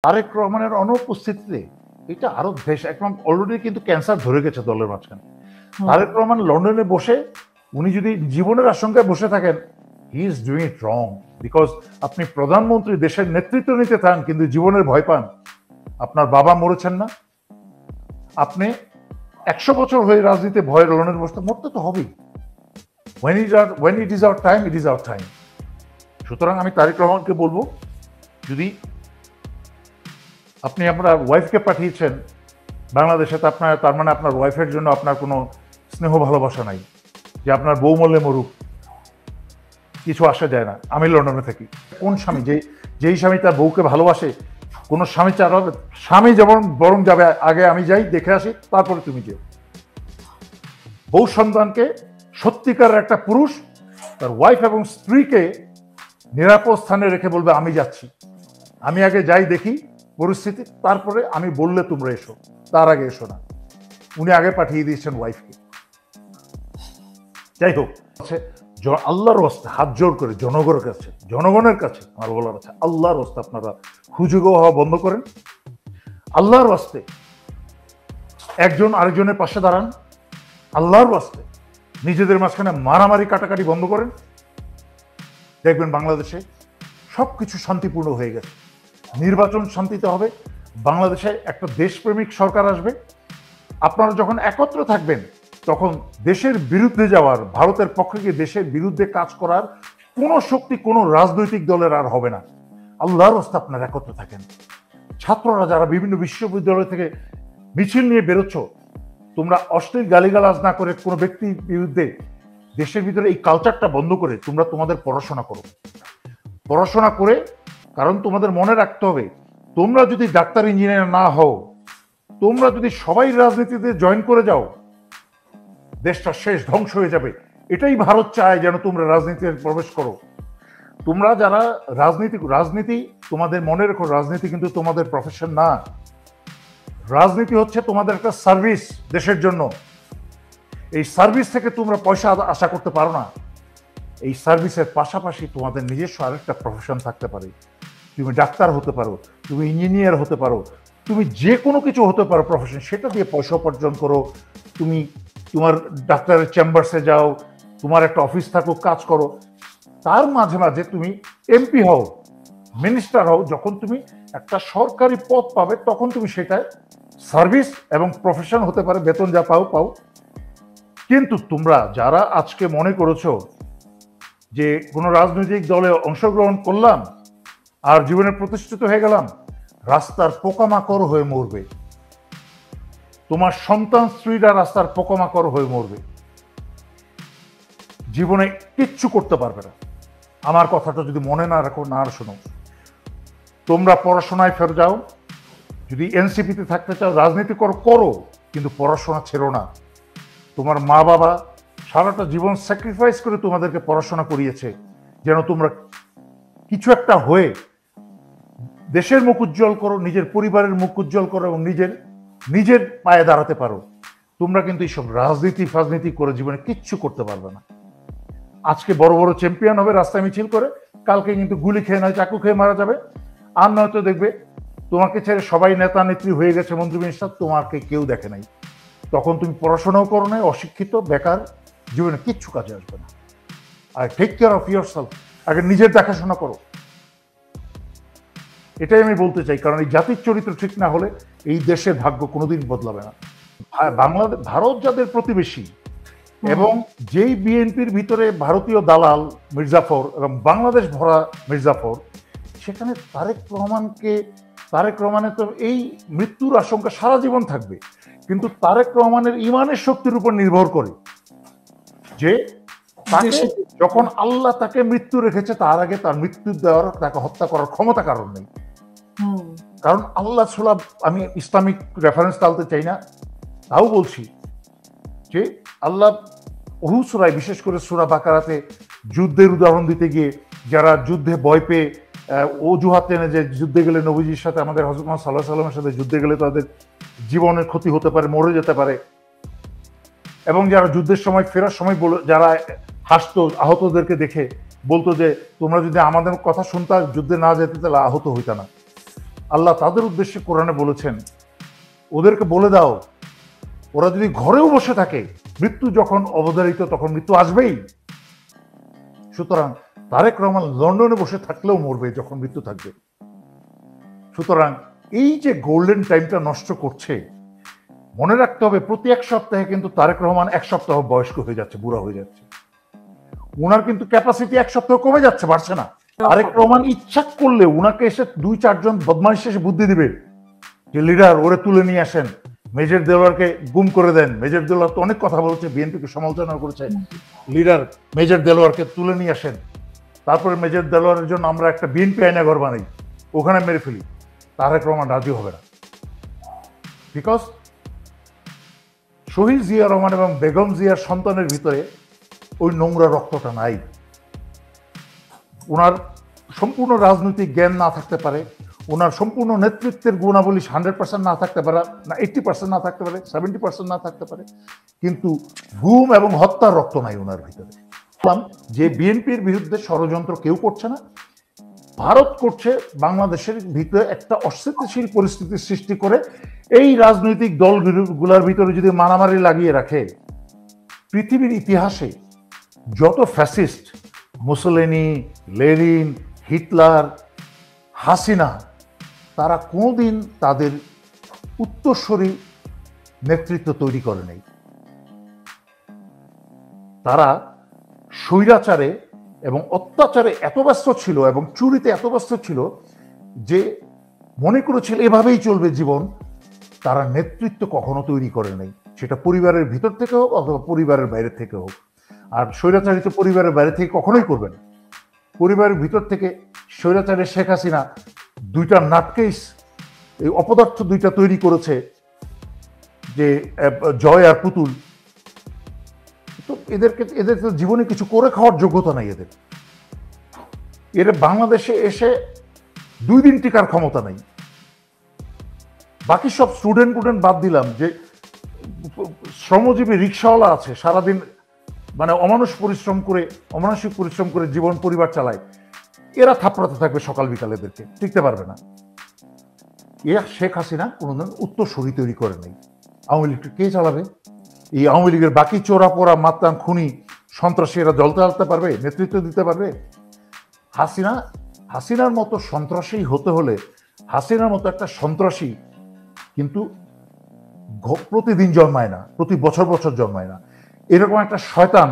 তারেক রহমানের অনুপস্থিতিতে এটা আরো দেশ একদম অলরেডি কিন্তু ক্যান্সার ধরে গেছে দলের মাঝখানে। তারেক রহমান লন্ডনে বসে উনি যদি জীবনের আশঙ্কায় বসে থাকেন, he is doing it wrong. Because আপনি প্রধানমন্ত্রী দেশের নেতৃত্ব নিতে চান কিন্তু জীবনের ভয় পান। আপনার বাবা মরেছেন না, আপনি 100 বছর হয়ে রাজনীতিতে ভয়ের লন্ডনে বসতে মরতে তো হবেই। when it is our time, it is our time. সুতরাং আমি তারেক রহমানকে বলবো, যদি আপনি আপনার ওয়াইফকে পাঠিয়েছেন বাংলাদেশে, তো আপনার তার মানে আপনার ওয়াইফের জন্য আপনার কোনো স্নেহ ভালোবাসা নাই, যে আপনার বউ মরলে মরুক, কিছু আসা যায় না, আমি লন্ডনে থাকি। কোন স্বামী যেই স্বামী তার বউকে ভালোবাসে, কোনো স্বামী চালাবে? স্বামী যেমন বরং যাবে আগে আমি যাই দেখে আসি, তারপরে তুমি যেও। বউ সন্তানকে সত্যিকার একটা পুরুষ তার ওয়াইফ এবং স্ত্রীকে নিরাপদ স্থানে রেখে বলবে আমি যাচ্ছি, আমি আগে যাই দেখি পরিস্থিতি, তারপরে আমি বললে তোমরা এসো, তার আগে এসো না। উনি আগে পাঠিয়ে দিয়েছেন ওয়াইফকে। যাই হোক, আল্লাহর রাস্তায় হাত জোর করে জনগণের কাছে আমার বলার আছে, আল্লাহর রাস্তায় আপনারা হুজুগো হওয়া বন্ধ করেন। আল্লাহর রাস্তায় একজন আরেকজনের পাশে দাঁড়ান। আল্লাহর রাস্তায় নিজেদের মাঝখানে মারামারি কাটাকাটি বন্ধ করেন। দেখবেন বাংলাদেশে সবকিছু শান্তিপূর্ণ হয়ে গেছে। নির্বাচন শান্তিতে হবে, বাংলাদেশে একটা দেশপ্রেমিক সরকার আসবে। আপনারা যখন একত্র থাকবেন তখন দেশের বিরুদ্ধে যাওয়ার, ভারতের পক্ষে গিয়ে দেশের বিরুদ্ধে কাজ করার কোনো শক্তি কোনো রাজনৈতিক দলের আর হবে না। আল্লাহর রাস্তায় আপনারা একত্র থাকেন। ছাত্ররা যারা বিভিন্ন বিশ্ববিদ্যালয় থেকে মিছিল নিয়ে বেরোচ্ছ, তোমরা অশ্লীল গালিগালাজ না করে কোনো ব্যক্তির বিরুদ্ধে দেশের ভিতরে এই কালচারটা বন্ধ করে তোমরা তোমাদের পড়াশোনা করো। পড়াশোনা করে, কারণ তোমাদের মনে রাখতে হবে, তোমরা যদি ডাক্তার ইঞ্জিনিয়ার না হও, তোমরা যদি সবাই রাজনীতিতে জয়েন করে যাও, দেশটা শেষ, ধ্বংস হয়ে যাবে। এটাই ভারত চায় যেন তোমরা রাজনীতিতে প্রবেশ করো। তোমরা যারা রাজনীতি তোমাদের মনে রেখো, রাজনীতি কিন্তু তোমাদের প্রফেশন না। রাজনীতি হচ্ছে তোমাদের একটা সার্ভিস দেশের জন্য। এই সার্ভিস থেকে তোমরা পয়সা আশা করতে পারো না। এই সার্ভিসের পাশাপাশি তোমাদের নিজস্ব আরেকটা প্রফেশন থাকতে পারে। তুমি ডাক্তার হতে পারো, তুমি ইঞ্জিনিয়ার হতে পারো, তুমি যে কোনো কিছু হতে পারো প্রফেশন, সেটা দিয়ে পয়সা উপার্জন করো। তুমি তোমার ডাক্তারের চেম্বার্সে যাও, তোমার একটা অফিস থাকুক, কাজ করো। তার মাঝে মাঝে তুমি এমপি হও, মিনিস্টার হও। যখন তুমি একটা সরকারি পদ পাবে তখন তুমি সেটা সার্ভিস এবং প্রফেশন হতে পারে, বেতন যা পাও। কিন্তু তোমরা যারা আজকে মনে করেছো যে কোনো রাজনৈতিক দলে অংশগ্রহণ করলাম আর জীবনে প্রতিষ্ঠিত হয়ে গেলাম, রাস্তার পোকামাকড় হয়ে মরবে। তোমার সন্তান স্ত্রীরা রাস্তার পোকামাকড় হয়ে মরবে, জীবনে কিচ্ছু করতে পারবে না। আমার কথাটা যদি মনে না রাখো, না শোনো, তোমরা পড়াশোনায় ফের যাও। যদি এনসিপিতে থাকতে চাও, রাজনীতি করো, কিন্তু পড়াশোনা ছেড়ো না। তোমার মা বাবা সারাটা জীবন স্যাক্রিফাইস করে তোমাদেরকে পড়াশোনা করিয়েছে যেন তোমরা কিছু একটা হয়ে দেশের মুখ উজ্জ্বল করো, নিজের পরিবারের মুখ উজ্জ্বল করো এবং নিজের পায়ে দাঁড়াতে পারো। তোমরা কিন্তু এইসব রাজনীতি করে জীবনে কিচ্ছু করতে পারবে না। আজকে বড় বড় চ্যাম্পিয়ন হবে রাস্তায় মিছিল করে, কালকে কিন্তু গুলি খেয়ে নয় চাকু খেয়ে মারা যাবে। আর নয়তো দেখবে তোমাকে ছেড়ে সবাই নেতা নেত্রী হয়ে গেছে, মন্ত্রী মিনিস্টার, তোমাকে কেউ দেখে নাই। তখন তুমি পড়াশোনাও করো নাই, অশিক্ষিত, বেকার, জীবনে কিচ্ছু কাজে আসবে না। আর টেক কেয়ার অফ ইয়োরসেলফ, আগে নিজের দেখাশোনা করো। এটাই আমি বলতে চাই, কারণ এই জাতির চরিত্র ঠিক না হলে এই দেশের ভাগ্য কোনোদিন বদলাবে না। ভারত যাদের প্রতিবেশী, এবং যেই বিএনপির ভিতরে ভারতীয় দালাল মির্জাফর এবং বাংলাদেশ ভরা মির্জাফর, সেখানে তারেক রহমানের তো এই মৃত্যুর আশঙ্কা সারা জীবন থাকবে। কিন্তু তারেক রহমানের ইমানের শক্তির উপর নির্ভর করে যে যখন আল্লাহ তাকে মৃত্যু রেখেছে, তার আগে তার মৃত্যু দেওয়ার, তাকে হত্যা করার ক্ষমতা কারণ নেই। কারণ আল্লাহ ছোলা, আমি ইসলামিক রেফারেন্স টালতে চাই না, তাও বলছি যে আল্লাহ বহু সূরায়, বিশেষ করে সূরা বাকারাতে যুদ্ধের উদাহরণ দিতে গিয়ে, যারা যুদ্ধে ভয় পেয়ে অজুহাত টেনে যে যুদ্ধে গেলে নবীজির সাথে, আমাদের হযরত মুহাম্মদ সাল্লাল্লাহু আলাইহি ওয়াসাল্লামের সাথে যুদ্ধে গেলে তাদের জীবনের ক্ষতি হতে পারে, মরে যেতে পারে, এবং যারা যুদ্ধের সময় ফেরার সময় যারা হাসতো, আহতদেরকে দেখে বলতো যে তোমরা যদি আমাদের কথা শুনতা, যুদ্ধে না যেতে, তাহলে আহত হইতা না। আল্লাহ তাদের উদ্দেশ্যে কোরআনে বলেছেন, ওদেরকে বলে দাও, ওরা যদি ঘরেও বসে থাকে, মৃত্যু যখন অবধারিত তখন মৃত্যু আসবেই। সুতরাং তারেক রহমান লন্ডনে বসে থাকলেও মরবে যখন মৃত্যু থাকবে। সুতরাং এই যে গোল্ডেন টাইমটা নষ্ট করছে, মনে রাখতে হবে প্রতি এক সপ্তাহে কিন্তু তারেক রহমান এক সপ্তাহ বয়স্ক হয়ে যাচ্ছে, বুড়া হয়ে যাচ্ছে। ওনার কিন্তু ক্যাপাসিটি এক সপ্তাহ কমে যাচ্ছে, বাড়ছে না। তারেক রহমান ইচ্ছা করলে উনাকে এসে 2-4 জন বদমাইশ এসে বুদ্ধি দিবে যে লিডার ওরে তুলে নিয়ে আসেন, মেজর দেলোয়ারকে গুম করে দেন। মেজর দেলোয়ার তো অনেক কথা বলছে, বিএনপিকে সমালোচনা করেছে, লিডার মেজর দেলোয়ারকে তুলে নিয়ে আসেন, তারপরে মেজর দেলোয়ারের জন্য আমরা একটা বিএনপি আয়নাঘর বানাই, ওখানে মেরে ফেলি। তারেক রহমান রাজি হবে না, বিকজ শহীদ জিয়া রহমান এবং বেগম জিয়ার সন্তানের ভিতরে ওই নোংরা রক্তটা নাই। ওনার সম্পূর্ণ রাজনৈতিক জ্ঞান না থাকতে পারে, ওনার সম্পূর্ণ নেতৃত্বের গুণাবলী 100% না থাকতে পারে, না 80% না থাকতে পারে, 70% না থাকতে পারে, কিন্তু গুম এবং হত্যার রক্ত নাই ওনার ভিতরে। যে বিএনপির বিরুদ্ধে ষড়যন্ত্র কেউ করছে না, ভারত করছে বাংলাদেশের ভিতরে একটা অস্থিতিশীল পরিস্থিতি সৃষ্টি করে। এই রাজনৈতিক দলগুলোর ভিতরে যদি মারামারি লাগিয়ে রাখে, পৃথিবীর ইতিহাসে যত fascist, Mussolini, Lenin, Hitler, Hasina, তারা কোনোদিন তাদের উত্তরসূরি নেতৃত্ব তৈরি করে নাই। তারা স্বৈরাচারে এবং অত্যাচারে এত ব্যস্ত ছিল এবং চুরিতে এত ব্যস্ত ছিল যে মনে করেছিল এভাবেই চলবে জীবন। তারা নেতৃত্ব কখনো তৈরি করে নাই, সেটা পরিবারের ভিতর থেকে হোক অথবা পরিবারের বাইরে থেকে হোক। আর স্বৈরাচারিত পরিবারের বাইরে থেকে কখনোই করবেন। পরিবারের ভিতর থেকে স্বৈরাচারী শেখ হাসিনা 2টা নাটকেস, এই অপদার্থ 2টা তৈরি করেছে, যে জয় আর পুতুল। তো এদের তো জীবনে কিছু করে খাওয়ার যোগ্যতা নাই এদের। এর বাংলাদেশে এসে 2 দিন টিকার ক্ষমতা নাই। বাকি সব স্টুডেন্ট বাদ দিলাম, যে শ্রমজীবী রিক্সাওয়ালা আছে, সারাদিন মানে অমানসিক পরিশ্রম করে জীবন পরিবার চালায়, এরা থাপড়াতে থাকবে সকাল বিকাল, এদেরকে টিকতে পারবে না। শেখ হাসিনা কোনোদিন উত্তরসূরি তৈরি করে নেই। আওয়ামী লীগকে কে চালাবে? এই আওয়ামী লীগের বাকি চোরা পোড়া মাতলান খুনি সন্ত্রাসী এরা দল চালাতে পারবে, নেতৃত্ব দিতে পারবে? হাসিনার মতো সন্ত্রাসী হতে হলে, হাসিনার মতো একটা সন্ত্রাসী কিন্তু প্রতিদিন জন্মায় না, প্রতি বছর জন্মায় না। এরকম একটা শয়তান,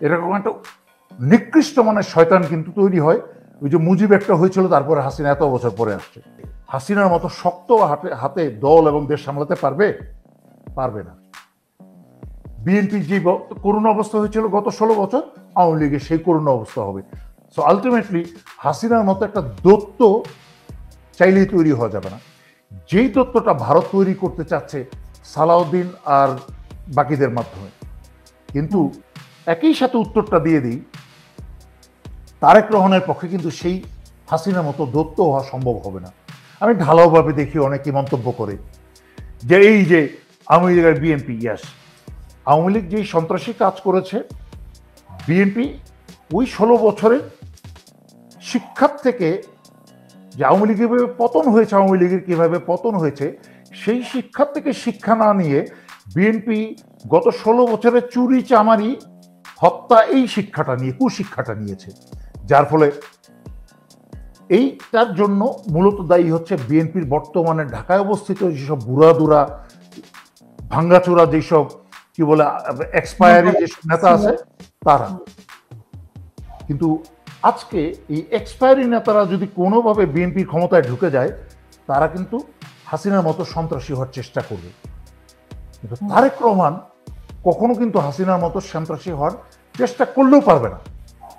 এরকম একটা নিকৃষ্ট মানের শয়তান কিন্তু তৈরি হয়। ওই যে মুজিব একটা হয়েছিল, তারপরে হাসিনা এত বছর পরে আসছে। হাসিনার মতো শক্ত হাতে দল এবং দেশ সামলাতে পারবে না। বিএনপি যে করুণ অবস্থা হয়েছিল গত 16 বছর, আওয়ামী লীগের সেই করুণ অবস্থা হবে। সো আলটিমেটলি হাসিনার মতো একটা দৈত্য চাইলেই তৈরি হওয়া যাবে না। যেই তত্ত্বটা ভারত তৈরি করতে চাচ্ছে সালাউদ্দিন আর বাকিদের মাধ্যমে, কিন্তু একই সাথে উত্তরটা দিয়ে দিই, তারেক রহমানের পক্ষে কিন্তু সেই হাসিনার মতো দৈত্য হওয়া সম্ভব হবে না। আমি ঢালাওভাবে দেখি অনেকে মন্তব্য করে যে এই যে আওয়ামী লীগ আর বিএনপি, ইয়াস, আওয়ামী লীগ যেই সন্ত্রাসী কাজ করেছে, বিএনপি ওই 16 বছরের শিক্ষার থেকে, যে আওয়ামী লীগের কিভাবে পতন হয়েছে, সেই শিক্ষার থেকে শিক্ষা না নিয়ে বিএনপি গত 16 বছরের চুরি, চামারি, হত্যা, এই শিক্ষাটা নিয়ে, কুশিক্ষাটা নিয়েছে। যার ফলে এইটার জন্য মূলত দায়ী হচ্ছে বিএনপির বর্তমানে ঢাকায় অবস্থিত যেসব বুড়াদুরা ভাঙ্গাচোরা, যেসব কি বলে এক্সপায়ারি যেসব নেতা আছে তারা। কিন্তু আজকে এই এক্সপায়ারি নেতারা যদি কোনোভাবে বিএনপির ক্ষমতায় ঢুকে যায়, তারা কিন্তু হাসিনার মতো সন্ত্রাসী হওয়ার চেষ্টা করবে। কিন্তু তারেক রহমান কখনো কিন্তু হাসিনার মতো সন্ত্রাসী হওয়ার চেষ্টা করলেও পারবে না।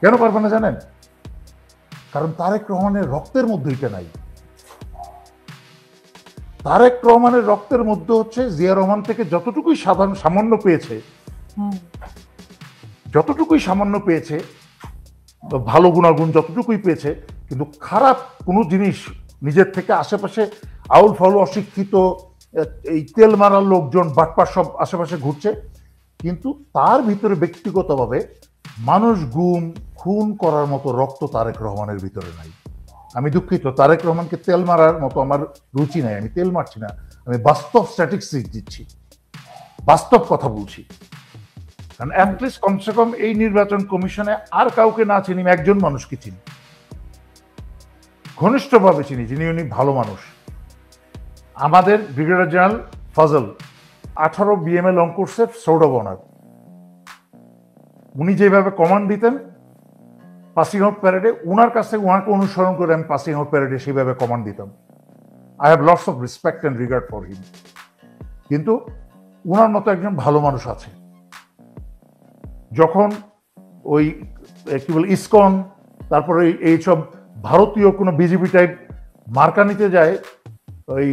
কেন পারবে না জানেন? কারণ তারেক রহমানের রক্তের মধ্যে এটা নাই। তারেক রহমানের রক্তের মধ্যে হচ্ছে জিয়া রহমান থেকে যতটুকুই সামান্য পেয়েছে, ভালো গুণাগুণ যতটুকুই পেয়েছে, কিন্তু খারাপ কোনো জিনিস নিজের থেকে আশেপাশে আউল ফাউল অশিক্ষিত এই তেল মারার লোকজন, বাটপার সব আশেপাশে ঘুরছে, কিন্তু তার ভিতরে ব্যক্তিগতভাবে মানুষ খুন করার মতো রক্ত তারেক রহমানের ভিতরে নাই। আমি দুঃখিত, তারেক রহমানকে তেল মারার মতো আমার রুচি নাই, আমি তেল মারছি না, আমি বাস্তব স্ট্যাটিস্টিক্স দিচ্ছি, বাস্তব কথা বলছি। কারণ অ্যাটলিস্ট কমসে কম এই নির্বাচন কমিশনে আর কাউকে না চিনি, একজন মানুষকে চিনি, ঘনিষ্ঠভাবে চিনি, যিনি উনি ভালো মানুষ। আমাদের brigadier general Fazal 18 BMA long কোর্সের সোর্ড অব অনার। উনি যেভাবে কমান্ড দিতেন পাসিং আউট প্যারেডে, উনার কাছে উনাকে অনুসরণ করে আমি পাসিং আউট প্যারেডে সেইভাবে কমান্ড দিতাম। I have lots of respect and regard for him. কিন্তু উনার মতো একজন ভালো মানুষ আছে। যখন ওই কি বলে ইসকন, তারপরে এইসব ভারতীয় কোনো বিজেপি টাইপ মার্কা নিতে যায় ওই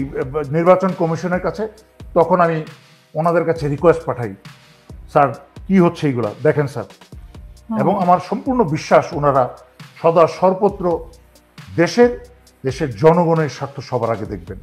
নির্বাচন কমিশনের কাছে, তখন আমি ওনাদের কাছে রিকোয়েস্ট পাঠাই, স্যার কি হচ্ছে এইগুলা দেখেন স্যার। এবং আমার সম্পূর্ণ বিশ্বাস ওনারা সদা সর্বত্র দেশের জনগণের স্বার্থ সবার আগে দেখবেন।